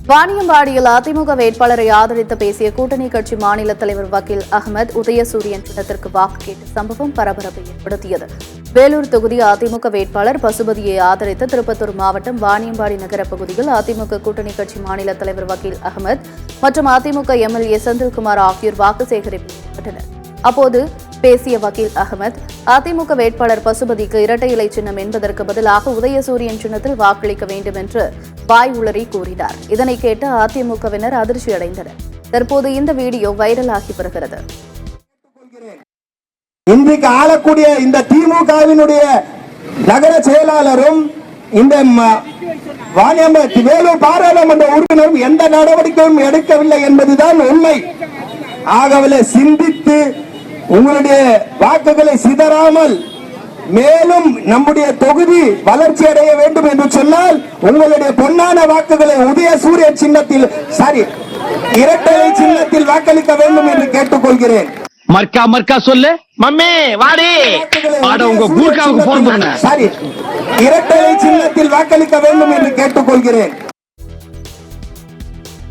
வாணியம்பாடியில் அதிமுக வேட்பாளரை ஆதரித்து பேசிய கூட்டணி கட்சி மாநில தலைவர் வக்கீல் அகமது உதயசூரியன் சின்னத்திற்கு வாக்கு கேட்ட சம்பவம் பரபரப்பை ஏற்படுத்தியது. வேலூர் தொகுதி அதிமுக வேட்பாளர் பசுபதியை ஆதரித்து திருப்பத்தூர் மாவட்டம் வாணியம்பாடி நகர பகுதியில் அதிமுக கூட்டணி கட்சி மாநில தலைவர் வக்கீல் அகமது மற்றும் அதிமுக எம்எல்ஏ செந்தில்குமார் ஆகியோர் வாக்கு சேகரிப்பில் ஈடுபட்டனர். அப்போது பேசிய வக்கீல் அகமது, அதிமுக வேட்பாளர் பசுபதிக்கு இரட்டை இலை சின்னம் என்பதற்கு பதிலாக உதயசூரியன் சின்னத்தில் வாக்களிக்க வேண்டும் என்று வாய் உளறி கூறினார். இதனை கேட்டு அதிமுகவினர் அதிர்ச்சியடைந்தனர். தற்போது இந்த வீடியோ வைரலாகி வருகிறது. இன்றைக்கு ஆளக்கூடிய இந்த திமுகவினுடைய நகர செயலாளரும் இந்த வேலூர் பாராளுமன்ற உறுப்பினரும் எந்த நடவடிக்கையும் எடுக்கவில்லை என்பதுதான் உண்மை. ஆகவே சிந்தித்து உங்களுடைய வாக்குகளை சிதறாமல் மேலும் நம்முடைய தொகுதி வளர்ச்சி அடைய வேண்டும் என்று சொன்னால் உங்களுடைய பொன்னான வாக்குகளை உதயசூரியன் சின்னத்தில் இரட்டை சின்னத்தில் வாக்களிக்க வேண்டும் என்று கேட்டுக்கொள்கிறேன். மர்க்கா மர்க்கா சொல்லு மம்மி வாடி உங்க கூர்க்காவுக்கு போன் பண்ண இரட்டை சின்னத்தில் வாக்களிக்க வேண்டும் என்று கேட்டுக்கொள்கிறேன்.